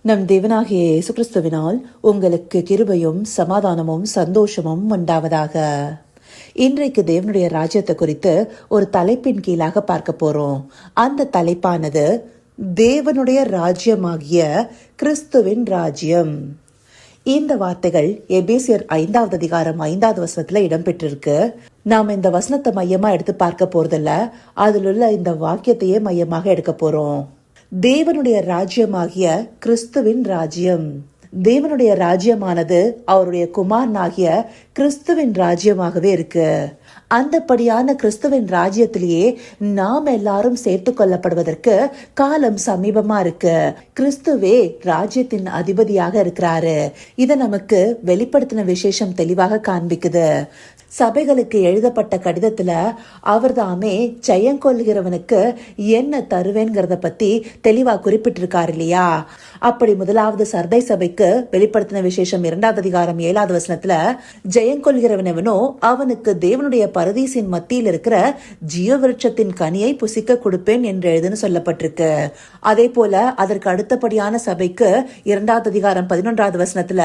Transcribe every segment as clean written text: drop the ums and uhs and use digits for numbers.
நம் தேவனாகிய இயேசு கிறிஸ்துவினால் உங்களுக்கு கிருபையும் சமாதானமும் சந்தோஷமும் உண்டாவதாக. இன்றைக்கு தேவனுடைய ராஜ்யத்தை குறித்து ஒரு தலைப்பின் கீழாக பார்க்க போறோம். அந்த தலைப்பானது தேவனுடைய ராஜ்யமாகிய கிறிஸ்துவின் ராஜ்யம். இந்த வார்த்தைகள் எபேசியர் 5வது அதிகாரம் 5வது வசனத்துல இடம்பெற்றிருக்கு. நாம இந்த வசனத்தை மையமா எடுத்து பார்க்க போறதில்ல, அதில் உள்ள இந்த வாக்கியத்தையே மையமாக எடுக்க போறோம். தேவனுடைய ராஜ்யமாகிய கிறிஸ்துவின் ராஜ்யம். தேவனுடைய ராஜ்யமானது அவருடைய குமாரனாகிய கிறிஸ்துவின் ராஜ்யமாகவே இருக்கு. அந்தபடியான கிறிஸ்துவின் ராஜ்யத்திலேயே நாம் எல்லாரும் சேர்த்து கொள்ளப்படுவதற்கு காலம் சமீபமா இருக்கு. கிறிஸ்துவே ராஜ்யத்தின் அதிபதியாக இருக்கிறாரு. இத நமக்கு வெளிப்படுத்தின விசேஷம் தெளிவாக காண்பிக்குது. சபைகளுக்கு எழுதப்பட்ட கடிதத்துல அவர் தாமே ஜெயங்கொள்கிறவனுக்கு என்ன தருவேங்கிறத பத்தி தெளிவா குறிப்பிட்டிருக்காரு இல்லையா? அப்படி முதலாவது சர்தை சபைக்கு வெளிப்படுத்தின விசேஷம் 2வது அதிகாரம் 7வது வசனத்துல ஜெயங்கொள்கிறவனவனோ அவனுக்கு தேவனுடைய பரதீசின் மத்தியில் இருக்கிற ஜீவ விருட்சத்தின் கனியை புசிக்க கொடுப்பேன் என்று எழுதுன்னு சொல்லப்பட்டிருக்கு. அதே போல அதற்கு அடுத்தபடியான சபைக்கு 2வது அதிகாரம் 11வது வசனத்துல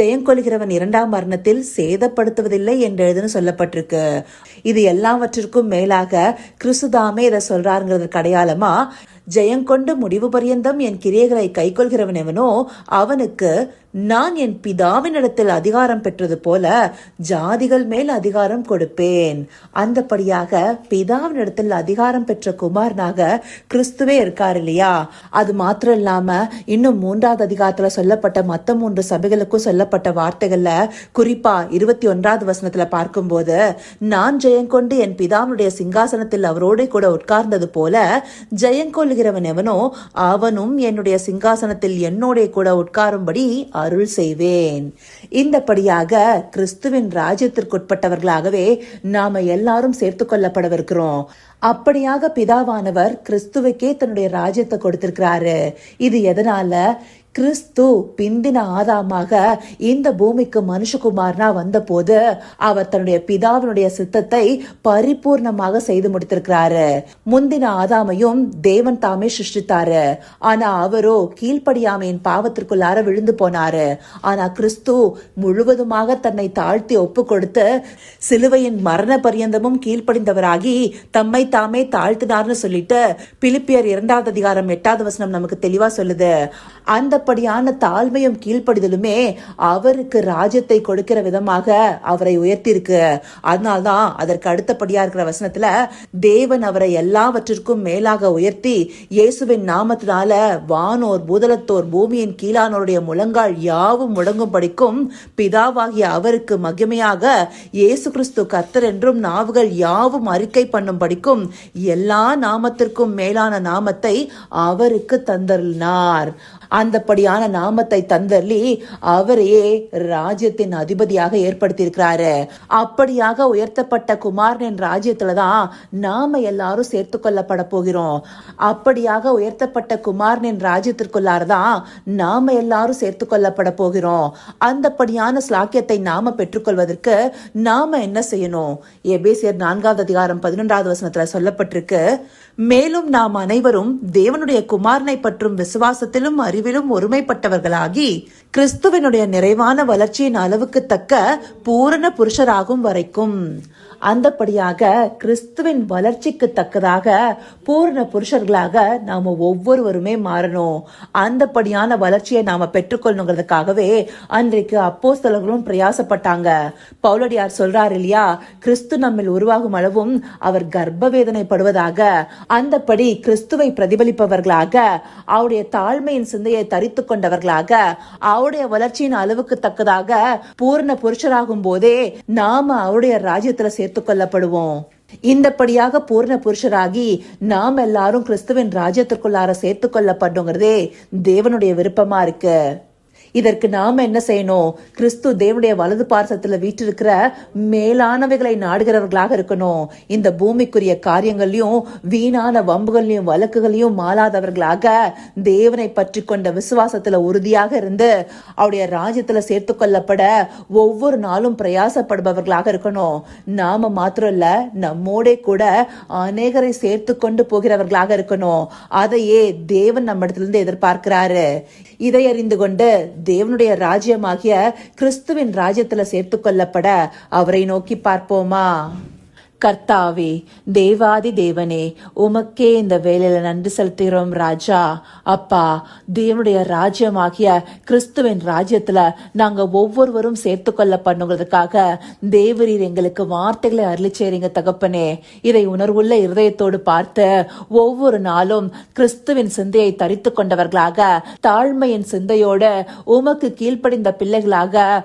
ஜெயங்கொள்கிறவன் 2ஆம் மரணத்தில் சேதப்படுத்துவதில்லை என்று எழுதுன்னு சொல்லப்பட்டிருக்கு. இது எல்லாவற்றிற்கும் மேலாக கிறிஸ்துதாமே இதை சொல்றாருங்கிறதுக்கு அடையாளமா ஜெயங்கொண்டு முடிவு பரியந்தம் என் கிரியைகளை கைக்கொள்கிறவனவனோ அவனுக்கு நான் என் பிதாவினிடத்தில் அதிகாரம் பெற்றது போல ஜாதிகள் மேல் அதிகாரம் கொடுப்பேன். அந்தபடியாக பிதாவினிடத்தில் அதிகாரம் பெற்ற குமாரனாக கிறிஸ்துவே இருக்கார் இல்லையா? அது மாத்திரம் இல்லாம இன்னும் 3வது அதிகாரத்துல சொல்லப்பட்ட மத்த 3 சபைகளுக்கும் சொல்லப்பட்ட வார்த்தைகள்ல குறிப்பா 21வது வசனத்துல பார்க்கும்போது நான் ஜெயங்கொண்டு என் பிதாவினுடைய சிங்காசனத்தில் அவரோட கூட உட்கார்ந்தது போல ஜெயங்கொள்கிறவன் எவனோ அவனும் என்னுடைய சிங்காசனத்தில் என்னோட கூட உட்காரும்படி அருள் செய்வேன். இந்தபடியாக கிறிஸ்துவின் ராஜ்யத்திற்குட்பட்டவர்களாகவே நாம எல்லாரும் சேர்த்து கொள்ளப்படவிருக்கிறோம். அப்படியாக பிதாவானவர் கிறிஸ்துவுக்கே தன்னுடைய ராஜ்யத்தை கொடுத்திருக்கிறாரு. இது எதனால? கிறிஸ்து பிந்தின ஆதாமாக இந்த பூமிக்கு மனுஷகுமாரனா வந்த போது அவர் தன்னுடைய பிதாவினுடைய சித்தத்தை பரிபூர்ணமாக செய்து முடித்திருக்கிறாரு. முந்தின ஆதாமையும் தேவன் தாமே சிருஷ்டித்தாரு. ஆனா அவரோ கீழ்ப்படியாமையின் பாவத்திற்குள்ளார விழுந்து போனாரு. ஆனா கிறிஸ்து முழுவதுமாக தன்னை தாழ்த்தி ஒப்பு கொடுத்து சிலுவையின் மரண பரியந்தமும் கீழ்ப்படிந்தவராகி தம்மை தாமே தாழ்த்தினார்னு சொல்லிட்டு பிலிப்பியர் 2வது அதிகாரம் 8வது வசனம் நமக்கு தெளிவா சொல்லுது. அந்தபடியான தாழ்மையும் கீழ்ப்படிதலுமே அவருக்கு ராஜ்யத்தை கொடுக்கிற விதமாக அவரை உயர்த்தி இருக்கு. அதனால்தான் அதற்கு அடுத்தபடியா இருக்கிற வசனத்துல தேவன் அவரை எல்லாவற்றிற்கும் மேலாக உயர்த்தி இயேசுவின் நாமத்தினால வானோர் பூதலத்தோர் பூமியின் கீழானோருடைய முழங்கால் யாவும் முடங்கும் படிக்கும் பிதாவாகிய அவருக்கு மகிமையாக இயேசு கிறிஸ்து கர்த்தர் என்றும் நாவுகள் யாவும் அறிக்கை பண்ணும் படிக்கும் எல்லா நாமத்திற்கும் மேலான நாமத்தை அவருக்கு தந்தருளினார். அந்தபடியான நாமத்தை தந்தர்லி அவரையே ராஜ்யத்தின் அதிபதியாக ஏற்படுத்தியிருக்கிறாரு. அப்படியாக உயர்த்தப்பட்ட குமாரனின் ராஜ்யத்துலதான் நாம எல்லாரும் சேர்த்து கொள்ளப்பட போகிறோம். அப்படியாக உயர்த்தப்பட்ட குமாரனின் ராஜ்யத்திற்குள்ளாரதான் நாம எல்லாரும் சேர்த்து கொள்ளப்பட போகிறோம். அந்தபடியான ஸ்லாக்கியத்தை நாம பெற்றுக்கொள்வதற்கு நாம என்ன செய்யணும்? எபேசியர் 4வது அதிகாரம் 11வது வசனத்துல சொல்லப்பட்டிருக்கு. மேலும் நாம் அனைவரும் தேவனுடைய குமாரனை பற்றும் விசுவாசத்திலும் அறிவிலும் ஒருமைப்பட்டவர்களாகி கிறிஸ்துவனுடைய நிறைவான வளர்ச்சியின் அளவுக்கு தக்க பூரண புருஷராகும் வரைக்கும். அந்தபடியாக கிறிஸ்துவின் வளர்ச்சிக்கு தக்கதாக பூரண புருஷர்களாக நாம ஒவ்வொருவருமே மாறணும். அந்தபடியான வளர்ச்சியை நாம பெற்றுக்கொள்ளணுங்கிறதுக்காகவே அன்றைக்கு அப்போஸ்தலர்களும் பிரயாசப்பட்டாங்க. பவுலடியார் சொல்றாரு இல்லையா, கிறிஸ்து நம்மில் உருவாகும் அளவும் அவர் கர்ப்ப வேதனைப்படுவதாக. அந்தபடி கிறிஸ்துவை பிரதிபலிப்பவர்களாக அவருடைய தாழ்மையின் சிந்தையை தரித்து கொண்டவர்களாக அவருடைய வளர்ச்சியின் அளவுக்கு தக்கதாக பூரண புருஷராகும் போதே நாம அவருடைய ராஜ்யத்துல சேர்த்து கொள்ளப்படுவோம். இந்தபடியாக பூர்ண புருஷராகி நாம் எல்லாரும் கிறிஸ்துவின் ராஜ்யத்திற்குள்ளார சேர்த்து கொள்ளப்படுங்கிறதே தேவனுடைய விருப்பமா இருக்கு. இதற்கு நாம என்ன செய்யணும்? கிறிஸ்து தேவனுடைய வலது பார்சத்துல வீற்றிருக்கிற மேலானவைகளை நாடுகிறவர்களாக இருக்கணும். இந்த பூமிக்குரிய காரியங்களையும் வீணான வம்புகளையும் வழக்குகளையும் மாளாதவர்களாக தேவனை பற்றி கொண்ட விசுவாசத்துல உறுதியாக இருந்து அவருடைய ராஜ்யத்துல சேர்த்து கொள்ளப்பட ஒவ்வொரு நாளும் பிரயாசப்படுபவர்களாக இருக்கணும். நாம மாத்திரம் இல்ல, நம்மோட கூட அநேகரை சேர்த்து கொண்டு போகிறவர்களாக இருக்கணும். அதையே தேவன் நம்மிடத்திலிருந்து எதிர்பார்க்கிறாரு. இதை அறிந்து கொண்டு தேவனுடைய ராஜ்யமாகிய கிறிஸ்துவின் ராஜ்யத்துல சேர்த்து கொள்ளப்பட அவரை நோக்கி பார்ப்போமா? கர்த்தாவே, தேவாதி தேவனே, உமக்கே இந்த வேலையில நன்றி செலுத்துகிறோம் ராஜா. அப்பா, தேவனுடைய ராஜ்யமாகிய கிறிஸ்துவின் ராஜ்யத்துல நாங்க ஒவ்வொருவரும் சேர்த்து கொள்ளப்படுங்கிறதுக்காக தேவரீர் எங்களுக்கு வார்த்தைகளை அருளி செய்றீங்க தகப்பனே. இதை உணர்வுள்ள இருதயத்தோடு பார்த்து ஒவ்வொரு நாளும் கிறிஸ்துவின் சிந்தையை தரித்து கொண்டவர்களாக, தாழ்மையின் சிந்தையோடு உமக்கு கீழ்ப்படிந்த பிள்ளைகளாக,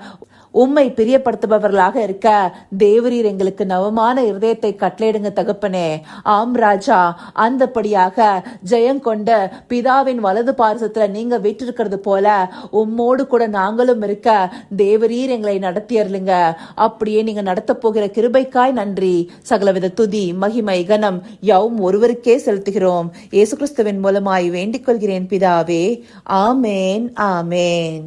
உம்மை பிரியப்படுத்துபவர்களாக இருக்க தேவரீர் எங்களுக்கு நவமான இருதயத்தை கட்டளையிடுங்க தகப்பனே. ஆம் ராஜா, அந்தபடியாக ஜெயம் கொண்ட பிதாவின் வலது பார்சத்துல நீங்க வீற்றிருக்கிறது போல உம்மோடு கூட நாங்களும் இருக்க தேவரீர் எங்களை நடத்தி அருளுங்க. அப்படியே நீங்க நடத்த போகிற கிருபைக்காய் நன்றி. சகலவித துதி, மகிமை, கனம் யாவும் ஒருவருக்கே செலுத்துகிறோம். இயேசு கிறிஸ்துவின் மூலமாய் வேண்டிக் கொள்கிறேன் பிதாவே. ஆமேன், ஆமேன்.